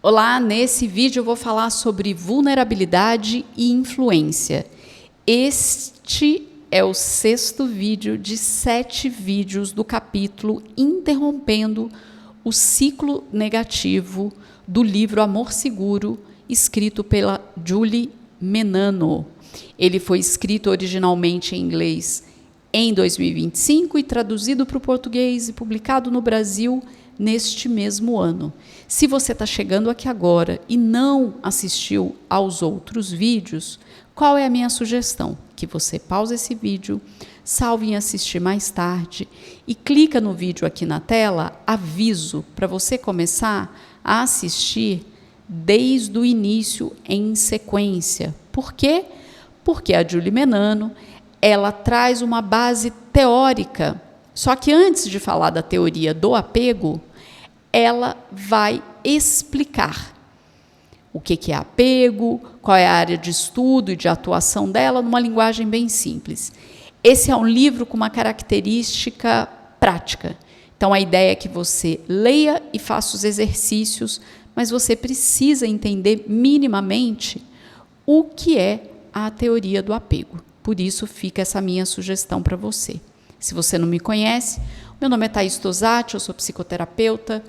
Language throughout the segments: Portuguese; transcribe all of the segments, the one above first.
Olá, nesse vídeo eu vou falar sobre vulnerabilidade e influência. Este é o 6º vídeo de 7 vídeos do capítulo Interrompendo o Ciclo Negativo do livro Amor Seguro, escrito pela Julie Menano. Ele foi escrito originalmente em inglês em 2025 e traduzido para o português e publicado no Brasil neste mesmo ano. Se você está chegando aqui agora e não assistiu aos outros vídeos, qual é a minha sugestão? Que você pause esse vídeo, salve em assistir mais tarde e clica no vídeo aqui na tela, aviso, para você começar a assistir desde o início em sequência. Por quê? Porque a Julie Menano, ela traz uma base teórica, só que antes de falar da teoria do apego, ela vai explicar o que é apego, qual é a área de estudo e de atuação dela, numa linguagem bem simples. Esse é um livro com uma característica prática. Então, a ideia é que você leia e faça os exercícios, mas você precisa entender minimamente o que é a teoria do apego. Por isso, fica essa minha sugestão para você. Se você não me conhece, meu nome é Thaís Tosati, eu sou psicoterapeuta,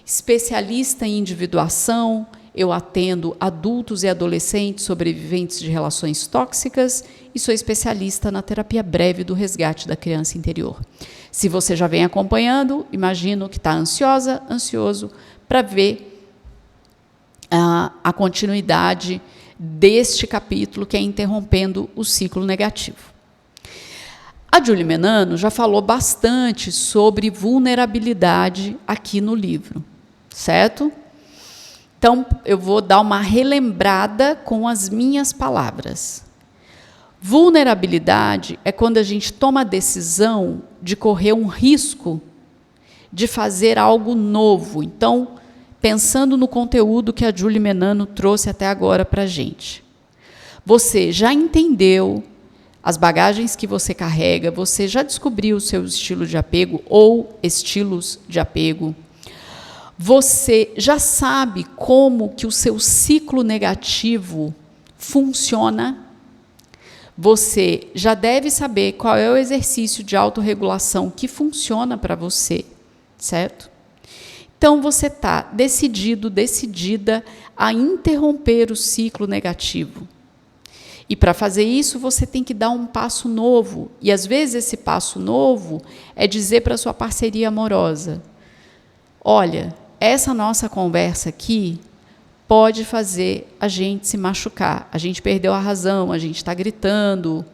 especialista em individuação, eu atendo adultos e adolescentes sobreviventes de relações tóxicas e sou especialista na terapia breve do resgate da criança interior. Se você já vem acompanhando, imagino que está ansioso para ver a continuidade deste capítulo, que é Interrompendo o Ciclo Negativo. A Julie Menano já falou bastante sobre vulnerabilidade aqui no livro, certo? Então, eu vou dar uma relembrada com as minhas palavras. Vulnerabilidade é quando a gente toma a decisão de correr um risco de fazer algo novo. Então, pensando no conteúdo que a Julie Menano trouxe até agora para a gente. Você já entendeu as bagagens que você carrega, você já descobriu o seu estilo de apego ou estilos de apego. Você já sabe como que o seu ciclo negativo funciona. Você já deve saber qual é o exercício de autorregulação que funciona para você, certo? Então, você está decidida a interromper o ciclo negativo. E para fazer isso, você tem que dar um passo novo. E, às vezes, esse passo novo é dizer para a sua parceria amorosa: olha, essa nossa conversa aqui pode fazer a gente se machucar. A gente perdeu a razão, a gente está gritando.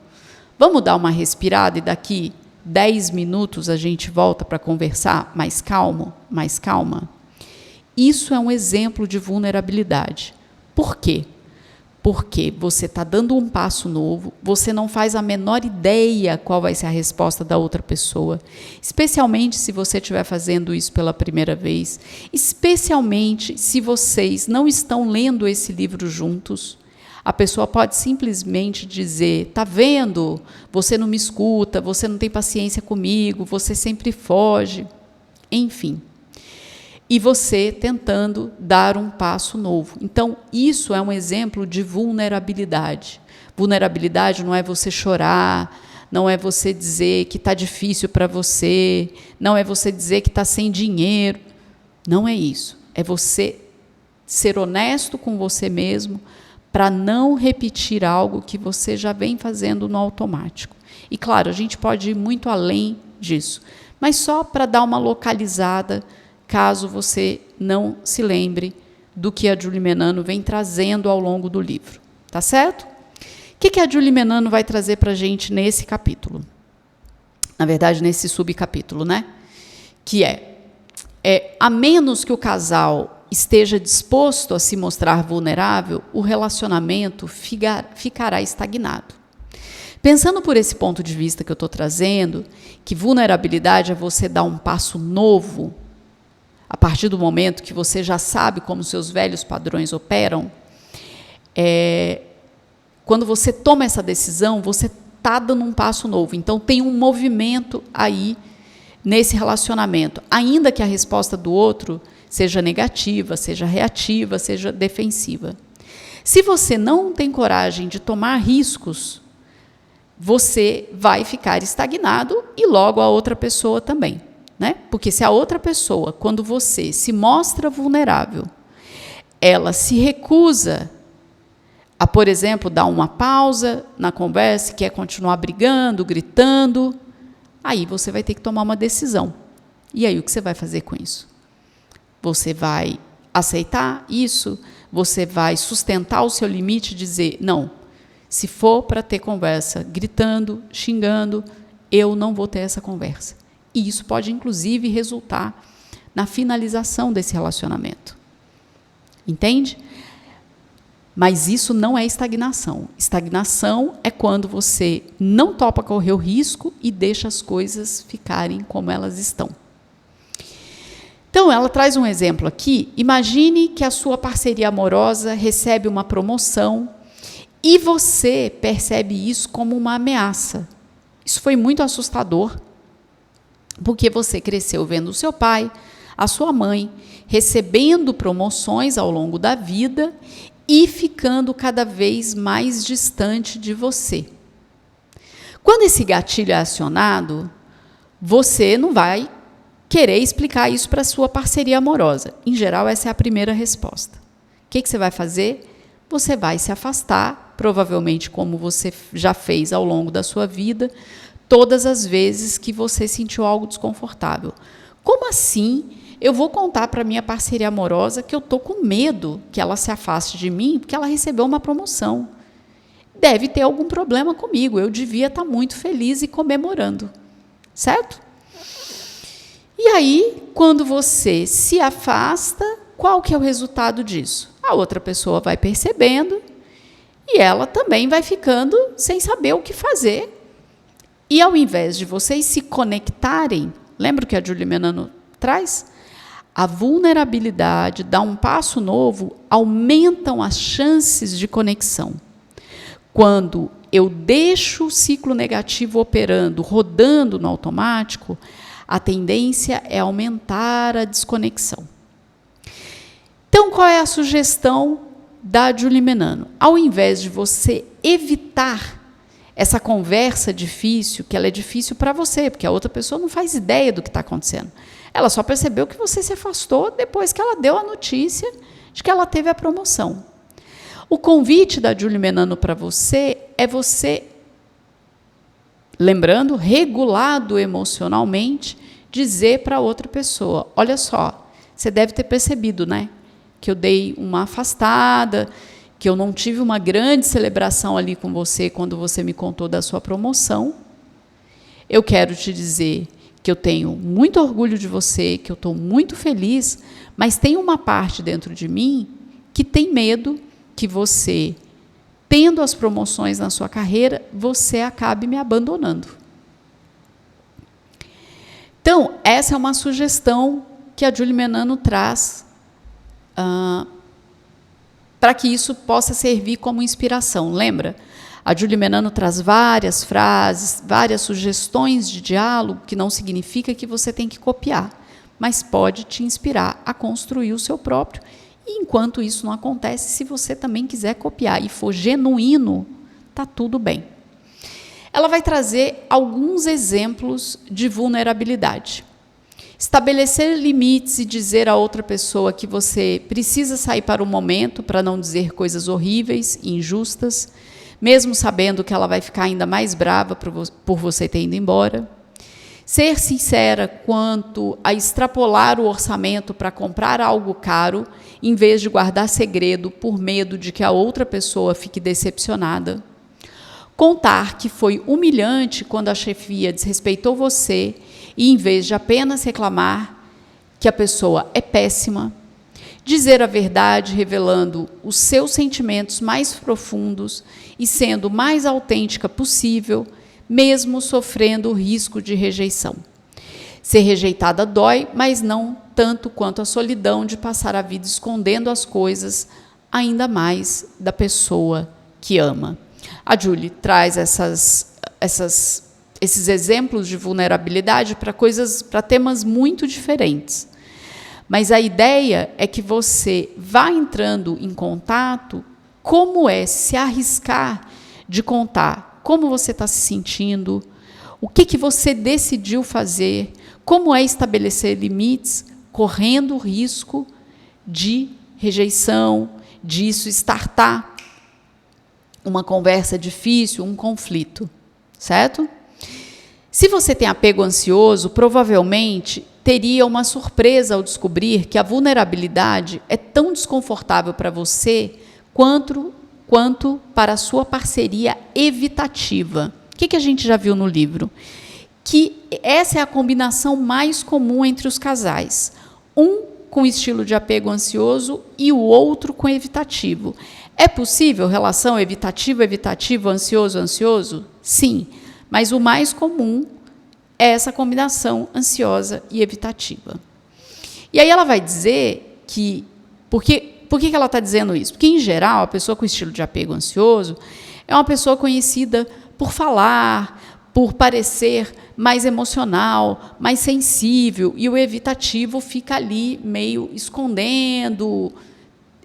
Vamos dar uma respirada e daqui 10 minutos a gente volta para conversar mais calmo, mais calma? Isso é um exemplo de vulnerabilidade. Por quê? Porque você está dando um passo novo, você não faz a menor ideia qual vai ser a resposta da outra pessoa, especialmente se você estiver fazendo isso pela primeira vez, especialmente se vocês não estão lendo esse livro juntos. A pessoa pode simplesmente dizer: tá vendo? Você não me escuta, você não tem paciência comigo, você sempre foge. Enfim. E você tentando dar um passo novo. Então, isso é um exemplo de vulnerabilidade. Vulnerabilidade não é você chorar, não é você dizer que está difícil para você, não é você dizer que está sem dinheiro. Não é isso. É você ser honesto com você mesmo para não repetir algo que você já vem fazendo no automático. E, claro, a gente pode ir muito além disso, mas só para dar uma localizada, caso você não se lembre do que a Julie Menano vem trazendo ao longo do livro. Tá certo? O que a Julie Menano vai trazer para a gente nesse capítulo? Na verdade, nesse subcapítulo, né? Que a menos que o casal esteja disposto a se mostrar vulnerável, o relacionamento ficará estagnado. Pensando por esse ponto de vista que eu estou trazendo, que vulnerabilidade é você dar um passo novo, a partir do momento que você já sabe como seus velhos padrões operam, quando você toma essa decisão, você está dando um passo novo. Então, tem um movimento aí nesse relacionamento. Ainda que a resposta do outro seja negativa, seja reativa, seja defensiva. Se você não tem coragem de tomar riscos, você vai ficar estagnado e logo a outra pessoa também, né? Porque se a outra pessoa, quando você se mostra vulnerável, ela se recusa a, por exemplo, dar uma pausa na conversa, quer continuar brigando, gritando, aí você vai ter que tomar uma decisão. E aí o que você vai fazer com isso? Você vai aceitar isso? Você vai sustentar o seu limite e dizer, não, se for para ter conversa gritando, xingando, eu não vou ter essa conversa. E isso pode, inclusive, resultar na finalização desse relacionamento. Entende? Mas isso não é estagnação. Estagnação é quando você não topa correr o risco e deixa as coisas ficarem como elas estão. Então, ela traz um exemplo aqui. Imagine que a sua parceria amorosa recebe uma promoção e você percebe isso como uma ameaça. Isso foi muito assustador, porque você cresceu vendo o seu pai, a sua mãe, recebendo promoções ao longo da vida e ficando cada vez mais distante de você. Quando esse gatilho é acionado, você não vai querer explicar isso para a sua parceria amorosa. Em geral, essa é a primeira resposta. O que você vai fazer? Você vai se afastar, provavelmente como você já fez ao longo da sua vida, todas as vezes que você sentiu algo desconfortável. Como assim eu vou contar para a minha parceria amorosa que eu estou com medo que ela se afaste de mim porque ela recebeu uma promoção? Deve ter algum problema comigo, eu devia estar muito feliz e comemorando, certo? E aí, quando você se afasta, qual que é o resultado disso? A outra pessoa vai percebendo e ela também vai ficando sem saber o que fazer. E ao invés de vocês se conectarem, lembra o que a Julie Menano traz? A vulnerabilidade, dar um passo novo, aumentam as chances de conexão. Quando eu deixo o ciclo negativo operando, rodando no automático, a tendência é aumentar a desconexão. Então, qual é a sugestão da Julie Menano? Ao invés de você evitar essa conversa difícil, que ela é difícil para você, porque a outra pessoa não faz ideia do que está acontecendo. Ela só percebeu que você se afastou depois que ela deu a notícia de que ela teve a promoção. O convite da Julie Menano para você é você, lembrando, regulado emocionalmente, dizer para outra pessoa, olha só, você deve ter percebido, né, que eu dei uma afastada, que eu não tive uma grande celebração ali com você quando você me contou da sua promoção. Eu quero te dizer que eu tenho muito orgulho de você, que eu estou muito feliz, mas tem uma parte dentro de mim que tem medo que você, tendo as promoções na sua carreira, você acabe me abandonando. Então, essa é uma sugestão que a Julie Menano traz para que isso possa servir como inspiração. Lembra? A Julie Menano traz várias frases, várias sugestões de diálogo, que não significa que você tem que copiar, mas pode te inspirar a construir o seu próprio. E enquanto isso não acontece, se você também quiser copiar e for genuíno, está tudo bem. Ela vai trazer alguns exemplos de vulnerabilidade. Estabelecer limites e dizer a outra pessoa que você precisa sair para o momento para não dizer coisas horríveis e injustas, mesmo sabendo que ela vai ficar ainda mais brava por você ter ido embora. Ser sincera quanto a extrapolar o orçamento para comprar algo caro, em vez de guardar segredo por medo de que a outra pessoa fique decepcionada. Contar que foi humilhante quando a chefia desrespeitou você e, em vez de apenas reclamar que a pessoa é péssima. Dizer a verdade revelando os seus sentimentos mais profundos e sendo o mais autêntica possível, mesmo sofrendo o risco de rejeição. Ser rejeitada dói, mas não tanto quanto a solidão de passar a vida escondendo as coisas, ainda mais da pessoa que ama. A Julie traz esses exemplos de vulnerabilidade para temas muito diferentes. Mas a ideia é que você vá entrando em contato, como é se arriscar de contar como você está se sentindo, o que você decidiu fazer, como é estabelecer limites, correndo o risco de rejeição, disso startar uma conversa difícil, um conflito, certo? Se você tem apego ansioso, provavelmente teria uma surpresa ao descobrir que a vulnerabilidade é tão desconfortável para você quanto para a sua parceria evitativa. O que a gente já viu no livro? Que essa é a combinação mais comum entre os casais. Um com estilo de apego ansioso e o outro com evitativo. É possível relação evitativo, ansioso? Sim, mas o mais comum é essa combinação ansiosa e evitativa. E aí ela vai dizer que... Por que ela está dizendo isso? Porque, em geral, a pessoa com estilo de apego ansioso é uma pessoa conhecida por falar, por parecer mais emocional, mais sensível, e o evitativo fica ali meio escondendo,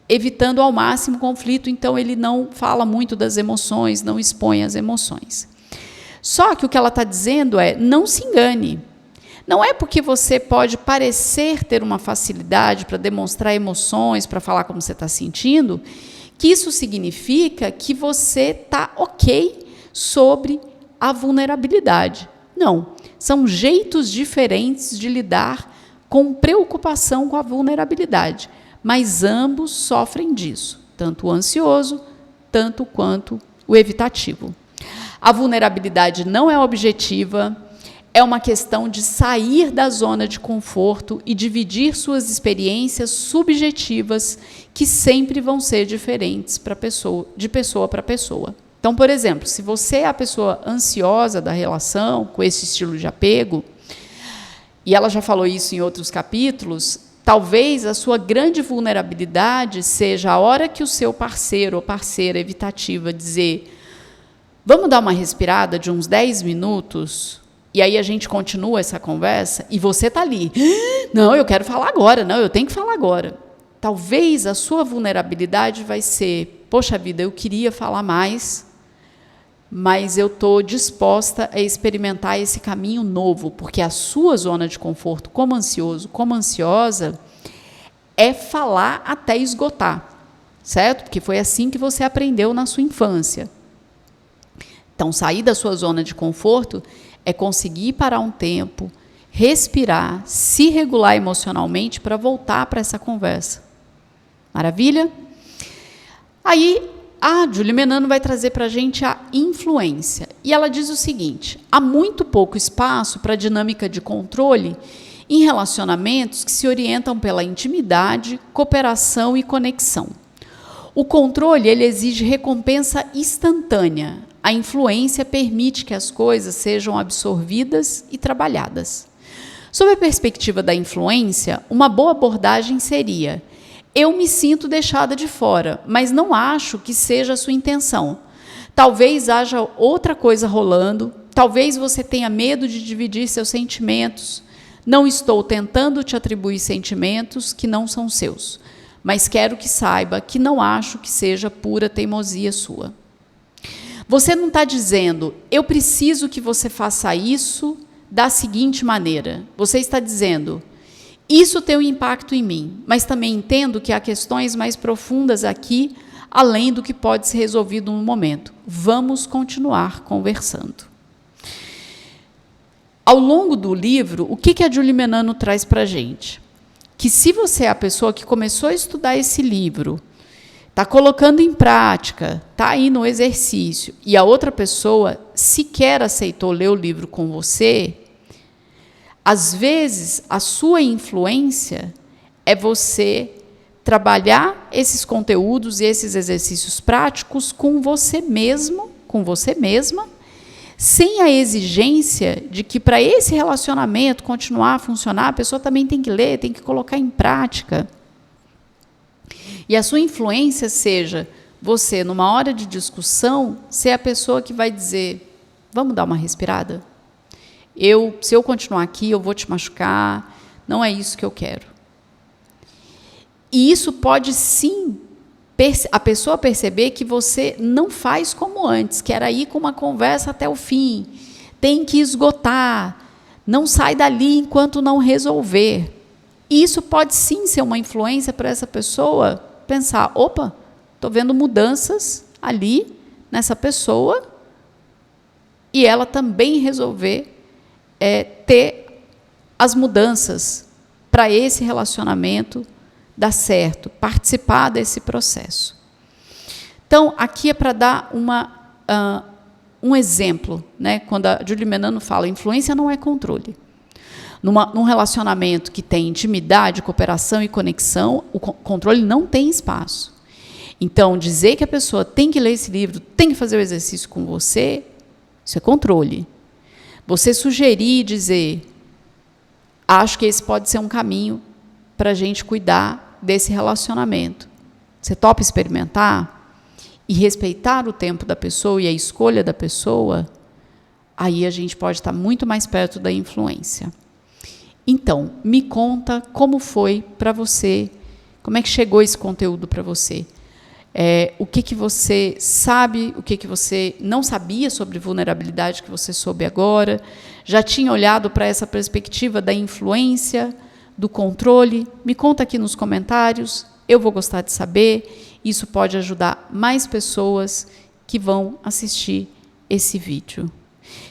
evitando ao máximo conflito, então ele não fala muito das emoções, não expõe as emoções. Só que o que ela está dizendo é, não se engane. Não é porque você pode parecer ter uma facilidade para demonstrar emoções, para falar como você está sentindo, que isso significa que você está ok sobre a vulnerabilidade. Não. São jeitos diferentes de lidar com preocupação com a vulnerabilidade. Mas ambos sofrem disso, tanto o ansioso, tanto quanto o evitativo. A vulnerabilidade não é objetiva, é uma questão de sair da zona de conforto e dividir suas experiências subjetivas, que sempre vão ser diferentes de pessoa para pessoa. Então, por exemplo, se você é a pessoa ansiosa da relação, com esse estilo de apego, e ela já falou isso em outros capítulos, talvez a sua grande vulnerabilidade seja a hora que o seu parceiro ou parceira evitativa dizer: vamos dar uma respirada de uns 10 minutos, e aí a gente continua essa conversa, e você está ali. Não, eu quero falar agora, não, eu tenho que falar agora. Talvez a sua vulnerabilidade vai ser: poxa vida, eu queria falar mais, mas eu estou disposta a experimentar esse caminho novo, porque a sua zona de conforto, como ansioso, como ansiosa, é falar até esgotar, certo? Porque foi assim que você aprendeu na sua infância. Então, sair da sua zona de conforto é conseguir parar um tempo, respirar, se regular emocionalmente para voltar para essa conversa. Maravilha? Aí, a Julie Menano vai trazer para a gente a influência. E ela diz o seguinte: há muito pouco espaço para a dinâmica de controle em relacionamentos que se orientam pela intimidade, cooperação e conexão. O controle ele exige recompensa instantânea. A influência permite que as coisas sejam absorvidas e trabalhadas. Sob a perspectiva da influência, uma boa abordagem seria: eu me sinto deixada de fora, mas não acho que seja a sua intenção. Talvez haja outra coisa rolando, talvez você tenha medo de dividir seus sentimentos. Não estou tentando te atribuir sentimentos que não são seus, mas quero que saiba que não acho que seja pura teimosia sua. Você não está dizendo: eu preciso que você faça isso da seguinte maneira. Você está dizendo: isso tem um impacto em mim, mas também entendo que há questões mais profundas aqui, além do que pode ser resolvido no momento. Vamos continuar conversando. Ao longo do livro, o que a Julie Menano traz para a gente? Que se você é a pessoa que começou a estudar esse livro, está colocando em prática, está aí no exercício, e a outra pessoa sequer aceitou ler o livro com você, às vezes, a sua influência é você trabalhar esses conteúdos e esses exercícios práticos com você mesmo, com você mesma, sem a exigência de que para esse relacionamento continuar a funcionar, a pessoa também tem que ler, tem que colocar em prática. E a sua influência seja você, numa hora de discussão, ser a pessoa que vai dizer: vamos dar uma respirada? Se eu continuar aqui, eu vou te machucar, não é isso que eu quero. E isso pode sim a pessoa perceber que você não faz como antes, que era ir com uma conversa até o fim, tem que esgotar, não sai dali enquanto não resolver. E isso pode sim ser uma influência para essa pessoa pensar, opa, estou vendo mudanças ali nessa pessoa e ela também resolver ter as mudanças para esse relacionamento dar certo, participar desse processo. Então, aqui é para dar um exemplo, né? Quando a Julie Menano fala, influência não é controle. Num relacionamento que tem intimidade, cooperação e conexão, o controle não tem espaço. Então, dizer que a pessoa tem que ler esse livro, tem que fazer o exercício com você, isso é controle. Você sugerir e dizer, acho que esse pode ser um caminho para a gente cuidar desse relacionamento. Você topa experimentar e respeitar o tempo da pessoa e a escolha da pessoa, aí a gente pode estar muito mais perto da influência. Então, me conta como foi para você, como é que chegou esse conteúdo para você. O que você sabe, o que você não sabia sobre vulnerabilidade que você soube agora, já tinha olhado para essa perspectiva da influência, do controle? Me conta aqui nos comentários, eu vou gostar de saber, isso pode ajudar mais pessoas que vão assistir esse vídeo.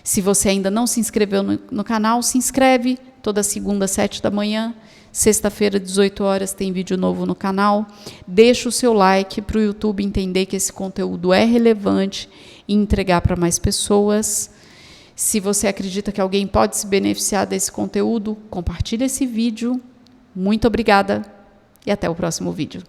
Se você ainda não se inscreveu no canal, se inscreve, toda segunda, 7 da manhã, sexta-feira, 18 horas, tem vídeo novo no canal. Deixa o seu like para o YouTube entender que esse conteúdo é relevante e entregar para mais pessoas. Se você acredita que alguém pode se beneficiar desse conteúdo, compartilhe esse vídeo. Muito obrigada e até o próximo vídeo.